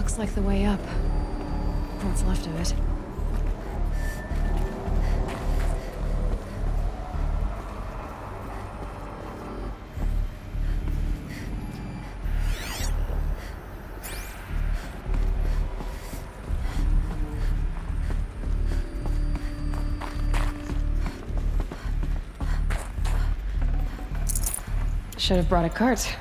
Looks like the way up. What's left of it. Should have brought a cart.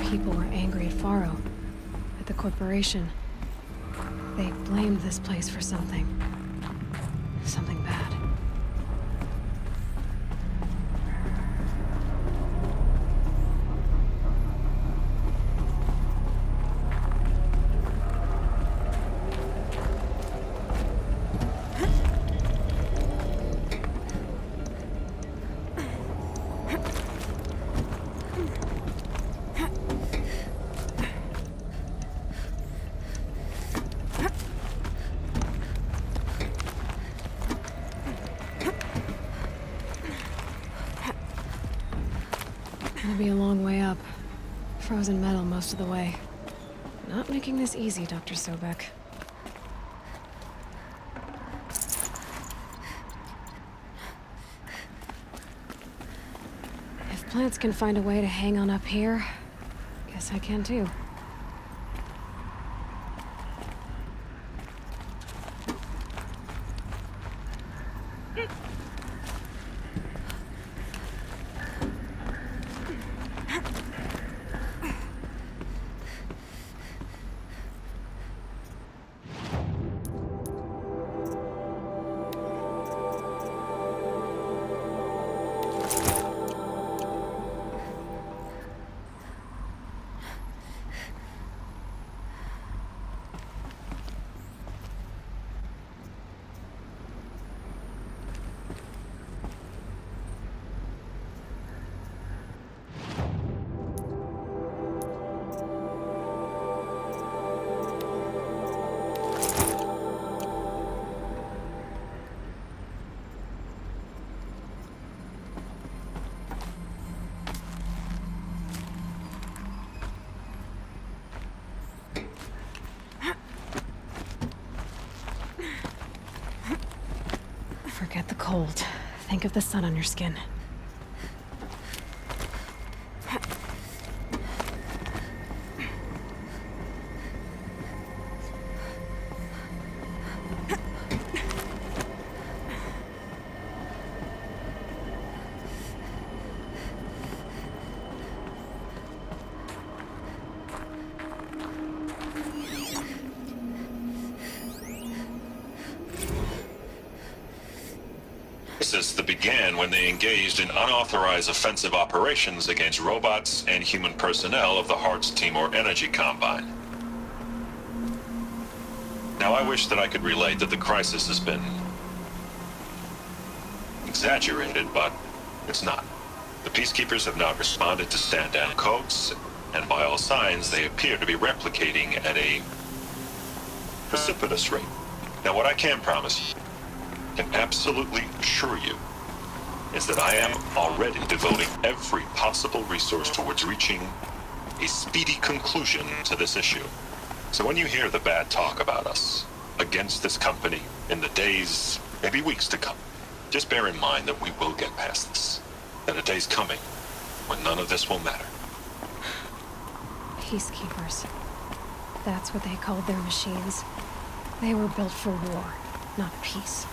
People were angry at Faro, at the corporation. They blamed this place for something. Something bad. Gonna be a long way up. Frozen metal most of the way. Not making this easy, Dr. Sobek. If plants can find a way to hang on up here, guess I can too. Forget the cold. Think of the sun on your skin. That began when they engaged in unauthorized offensive operations against robots and human personnel of the Hearts Timor Energy Combine. Now, I wish that I could relate that the crisis has been exaggerated, but it's not. The Peacekeepers have not responded to stand-down codes, and by all signs, they appear to be replicating at a precipitous rate. Now, what I can promise you, can absolutely assure you, is that I am already devoting every possible resource towards reaching a speedy conclusion to this issue. So when you hear the bad talk about us against this company in the days, maybe weeks to come, just bear in mind that we will get past this. That a day's coming when none of this will matter. Peacekeepers. That's what they called their machines. They were built for war, not peace.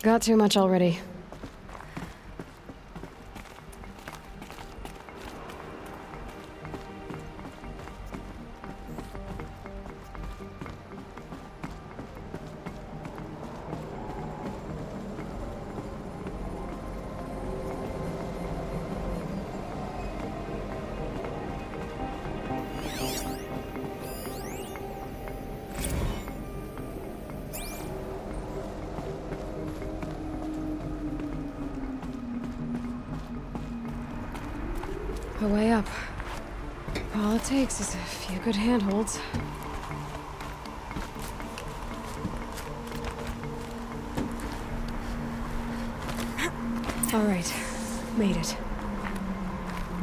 Got too much already. A way up. All it takes is a few good handholds. All right, made it.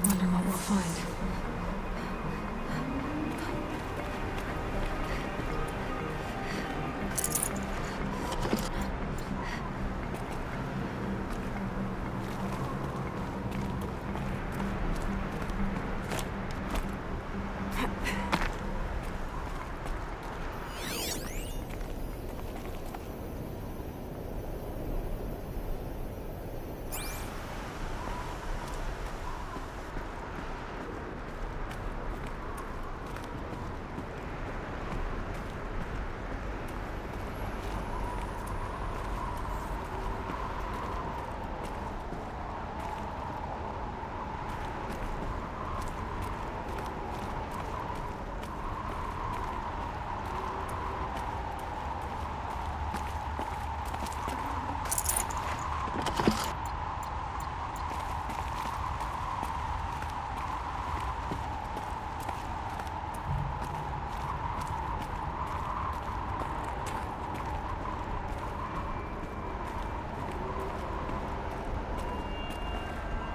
Wonder what we'll find.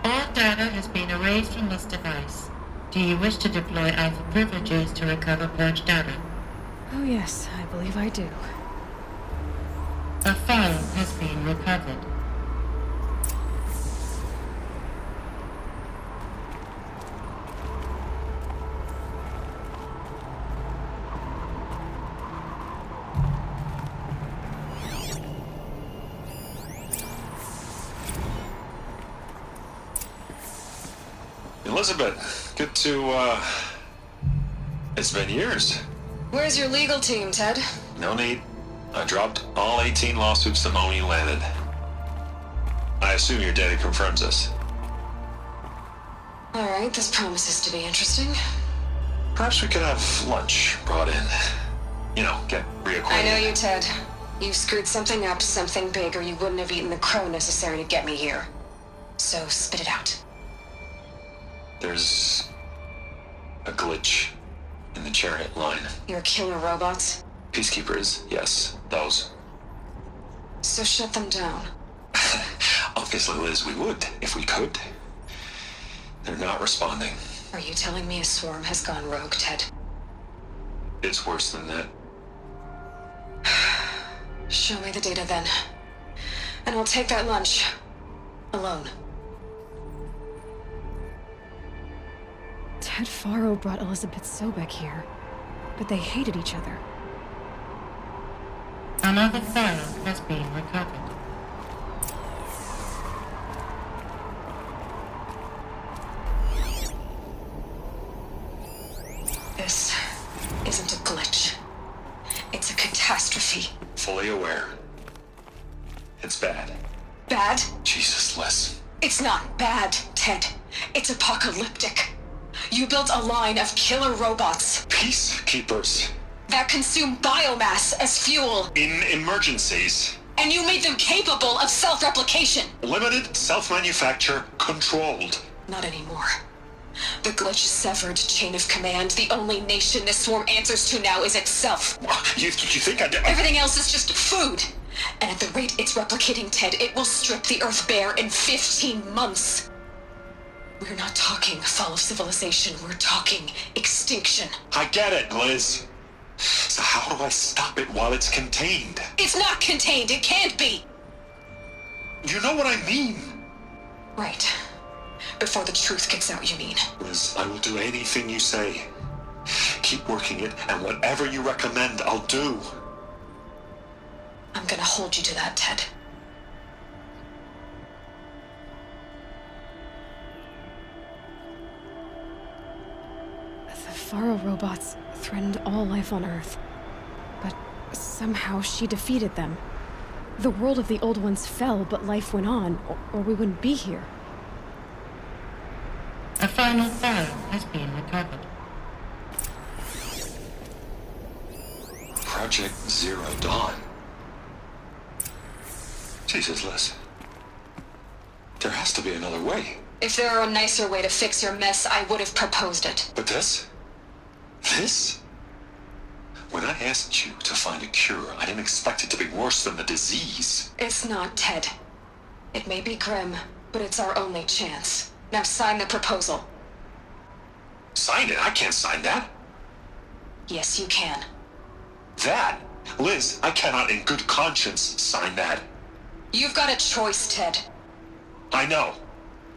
All data has been erased from this device. Do you wish to deploy Alpha privileges to recover purged data? Oh yes, I believe I do. A file has been recovered. Elizabeth, good to, it's been years. Where's your legal team, Ted? No need. I dropped all 18 lawsuits the moment you landed. I assume your data confirms this. All right, this promises to be interesting. Perhaps we could have lunch brought in. You know, get reacquainted. I know you, Ted. You screwed something up, something big, or you wouldn't have eaten the crow necessary to get me here. So spit it out. There's a glitch in the chariot line. Your killer robots? Peacekeepers, yes, those. So shut them down. Obviously, Liz, we would, if we could. They're not responding. Are you telling me a swarm has gone rogue, Ted? It's worse than that. Show me the data then. And I'll take that lunch. Alone. Ted Faro brought Elizabeth Sobek here, but they hated each other. Another file has been recovered. This isn't a glitch. It's a catastrophe. Fully aware. It's bad. Bad? Jesus, Liz. It's not bad, Ted. It's apocalyptic. You built a line of killer robots Peacekeepers. that consume biomass as fuel, In emergencies. and you made them capable of self-replication. Limited, self-manufacture, controlled. Not anymore. The glitch severed chain of command. The only nation this swarm answers to now is itself. You think I did? Everything else is just food. And at the rate it's replicating, Ted, it will strip the Earth bare in 15 months. We're not talking fall of civilization. We're talking extinction. I get it, Liz. So how do I stop it while it's contained? It's not contained. It can't be. You know what I mean. Right. Before the truth gets out, you mean? Liz, I will do anything you say. Keep working it, and whatever you recommend, I'll do. I'm gonna hold you to that, Ted. Faro robots threatened all life on Earth. But somehow she defeated them. The world of the Old Ones fell, but life went on, or we wouldn't be here. A final file has been recovered. Project Zero Dawn. Jesus, Liz. There has to be another way. If there were a nicer way to fix your mess, I would have proposed it. But this? This? When I asked you to find a cure, I didn't expect it to be worse than the disease. It's not, Ted. It may be grim, but it's our only chance. Now sign the proposal. Sign it? I can't sign that. Yes, you can. That? Liz, I cannot in good conscience sign that. You've got a choice, Ted. I know.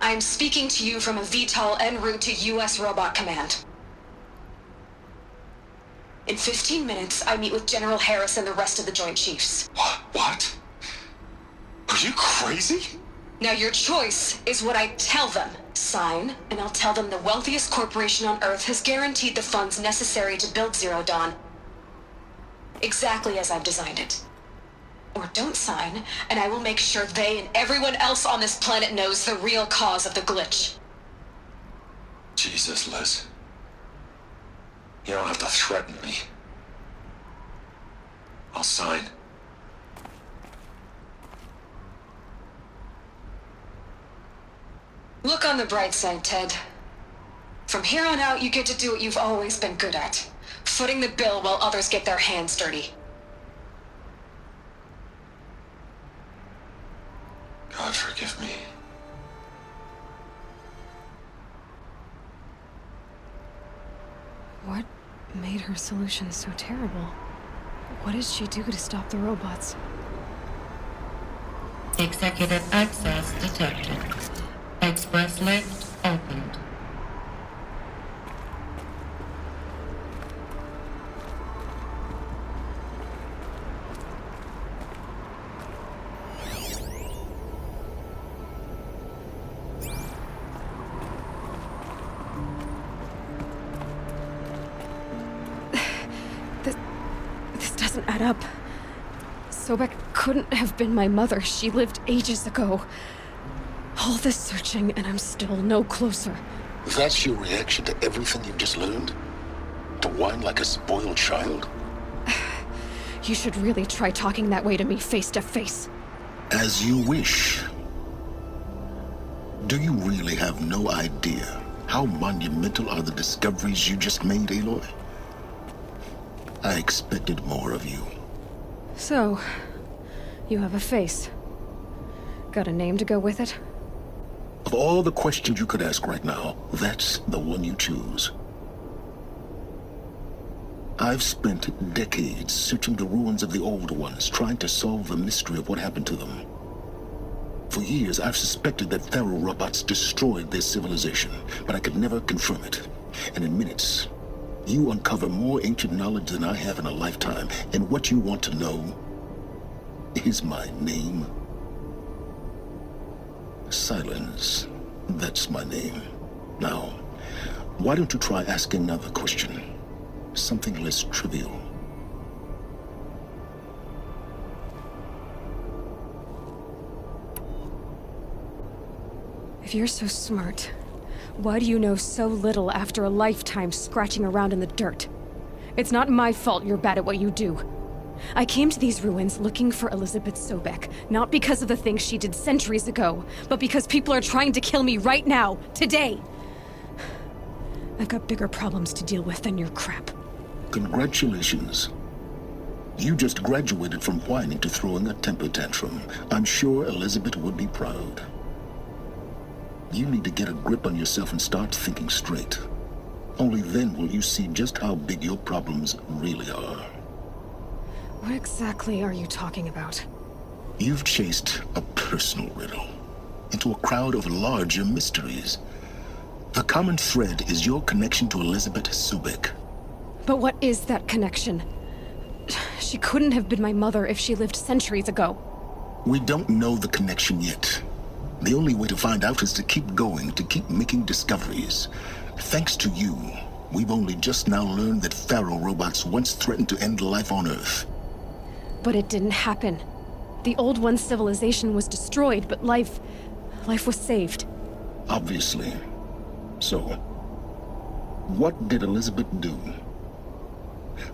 I'm speaking to you from a VTOL en route to U.S. Robot Command. In 15 minutes, I meet with General Harris and the rest of the Joint Chiefs. What? Are you crazy? Now your choice is what I tell them. Sign, and I'll tell them the wealthiest corporation on Earth has guaranteed the funds necessary to build Zero Dawn. Exactly as I've designed it. Or don't sign, and I will make sure they and everyone else on this planet knows the real cause of the glitch. Jesus, Liz. You don't have to threaten me. I'll sign. Look on the bright side, Ted. From here on out, you get to do what you've always been good at. Footing the bill while others get their hands dirty. God forgive me. What made her solution so terrible? What did she do to stop the robots? Executive access detected. Express lift opened. This doesn't add up. Sobek couldn't have been my mother. She lived ages ago. All this searching, and I'm still no closer. That's your reaction to everything you've just learned? To whine like a spoiled child? You should really try talking that way to me face to face. As you wish. Do you really have no idea how monumental are the discoveries you just made, Aloy? I expected more of you. So, you have a face. Got a name to go with it? Of all the questions you could ask right now, that's the one you choose. I've spent decades searching the ruins of the old ones, trying to solve the mystery of what happened to them. For years, I've suspected that Faro robots destroyed their civilization, but I could never confirm it. And in minutes, you uncover more ancient knowledge than I have in a lifetime, and what you want to know is my name. Silence. That's my name. Now, why don't you try asking another question? Something less trivial. If you're so smart, why do you know so little after a lifetime scratching around in the dirt? It's not my fault you're bad at what you do. I came to these ruins looking for Elizabeth Sobek, not because of the things she did centuries ago, but because people are trying to kill me right now, today. I've got bigger problems to deal with than your crap. Congratulations. You just graduated from whining to throwing a temper tantrum. I'm sure Elizabeth would be proud. You need to get a grip on yourself and start thinking straight. Only then will you see just how big your problems really are. What exactly are you talking about? You've chased a personal riddle into a crowd of larger mysteries. The common thread is your connection to Elizabeth Sobek. But what is that connection? She couldn't have been my mother if she lived centuries ago. We don't know the connection yet. The only way to find out is to keep going, to keep making discoveries. Thanks to you, We've only just now learned that Pharaoh robots once threatened to end life on Earth. But it didn't happen. The Old One's civilization was destroyed, but life was saved. Obviously. So, what did Elizabeth do?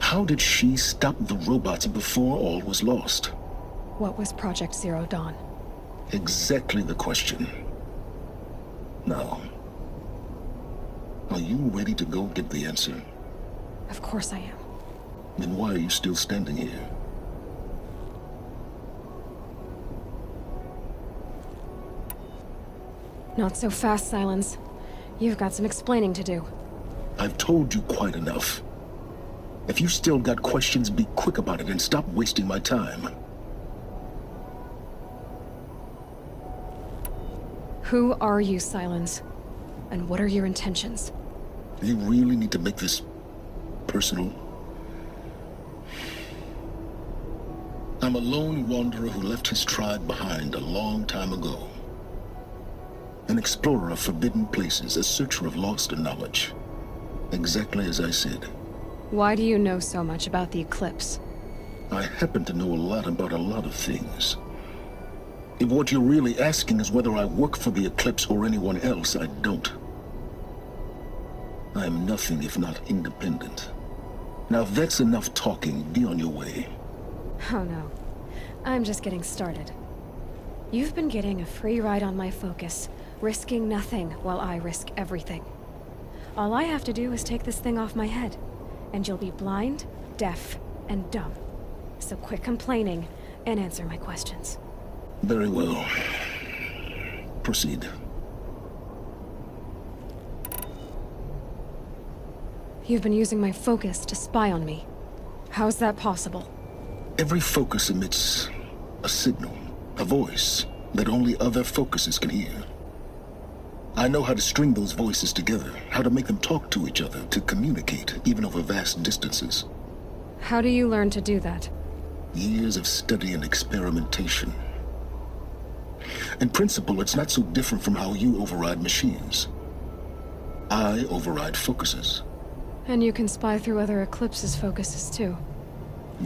How did she stop the robots before all was lost? What was Project Zero Dawn? Exactly the question. Now, are you ready to go get the answer? Of course I am. Then why are you still standing here? Not so fast, Silence. You've got some explaining to do. I've told you quite enough. If you still got questions, be quick about it and stop wasting my time. Who are you, Silence? And what are your intentions? You really need to make this personal? I'm a lone wanderer who left his tribe behind a long time ago. An explorer of forbidden places, a searcher of lost knowledge. Exactly as I said. Why do you know so much about the eclipse? I happen to know a lot about a lot of things. If what you're really asking is whether I work for the Eclipse or anyone else, I don't. I am nothing if not independent. Now, if that's enough talking, be on your way. Oh no. I'm just getting started. You've been getting a free ride on my focus, risking nothing while I risk everything. All I have to do is take this thing off my head, and you'll be blind, deaf, and dumb. So quit complaining and answer my questions. Very well. Proceed. You've been using my focus to spy on me. How's that possible? Every focus emits a signal, a voice, that only other focuses can hear. I know how to string those voices together, how to make them talk to each other, to communicate, even over vast distances. How do you learn to do that? Years of study and experimentation. In principle, it's not so different from how you override machines. I override focuses. And you can spy through other Eclipse's focuses too.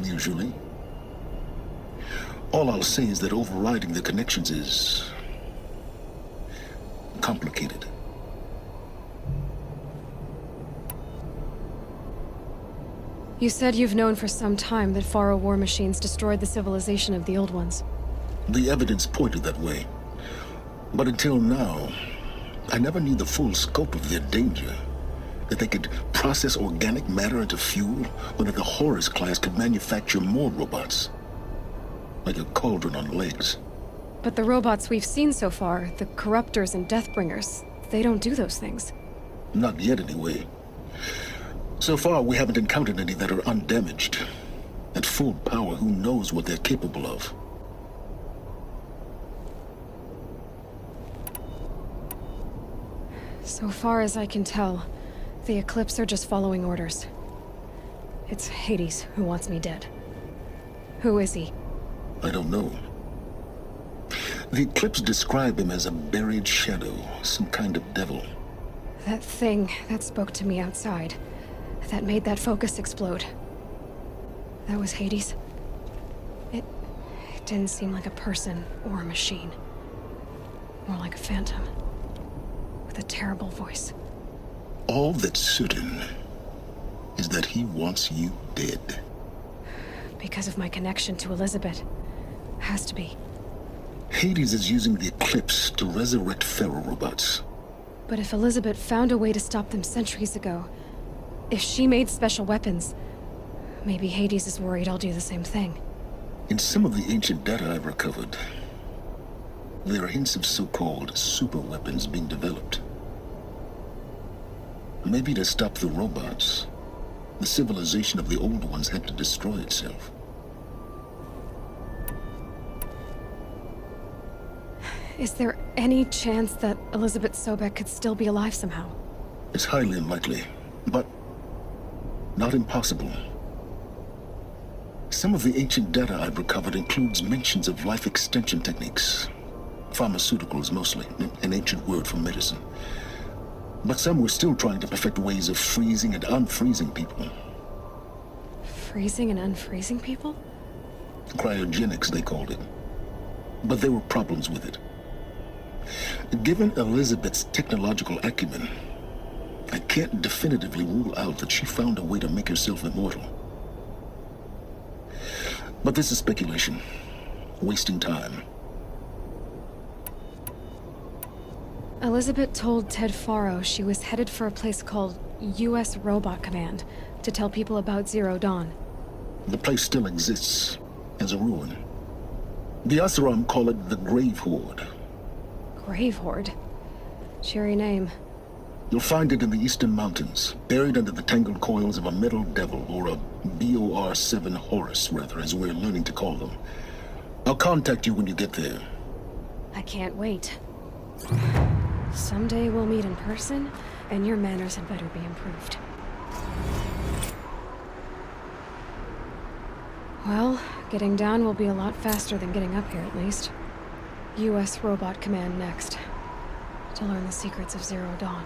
Usually. All I'll say is that overriding the connections is complicated. You said you've known for some time that Faro war machines destroyed the civilization of the Old Ones. The evidence pointed that way. But until now, I never knew the full scope of their danger. That they could process organic matter into fuel, or that the Horus class could manufacture more robots. Like a cauldron on legs. But the robots we've seen so far, the Corruptors and Deathbringers, they don't do those things. Not yet, anyway. So far, we haven't encountered any that are undamaged. At full power, who knows what they're capable of? So far as I can tell, the Eclipse are just following orders. It's Hades who wants me dead. Who is he? I don't know. The Eclipse describe him as a buried shadow, some kind of devil. That thing that spoke to me outside, that made that focus explode. That was Hades? It didn't seem like a person or a machine. More like a phantom. With a terrible voice. All that's certain is that he wants you dead. Because of my connection to Elizabeth. Has to be. Hades is using the Eclipse to resurrect Pharaoh robots. But if Elizabeth found a way to stop them centuries ago, if she made special weapons, maybe Hades is worried I'll do the same thing. In some of the ancient data I've recovered, there are hints of so-called super weapons being developed. Maybe to stop the robots, the civilization of the old ones had to destroy itself. Is there any chance that Elizabeth Sobek could still be alive somehow? It's highly unlikely, but not impossible. Some of the ancient data I've recovered includes mentions of life extension techniques. Pharmaceuticals, mostly, an ancient word for medicine. But some were still trying to perfect ways of freezing and unfreezing people. Freezing and unfreezing people? Cryogenics, they called it. But there were problems with it. Given Elizabeth's technological acumen, I can't definitively rule out that she found a way to make herself immortal. But this is speculation. Wasting time. Elizabeth told Ted Faro she was headed for a place called U.S. Robot Command to tell people about Zero Dawn. The place still exists as a ruin. The Asaram call it the Grave Horde. Grave Horde? Cheery name. You'll find it in the Eastern Mountains, buried under the tangled coils of a metal devil, or a BOR-7 Horus, rather, as we're learning to call them. I'll contact you when you get there. I can't wait. Someday we'll meet in person, and your manners had better be improved. Well, getting down will be a lot faster than getting up here, at least. U.S. Robot Command next. To learn the secrets of Zero Dawn.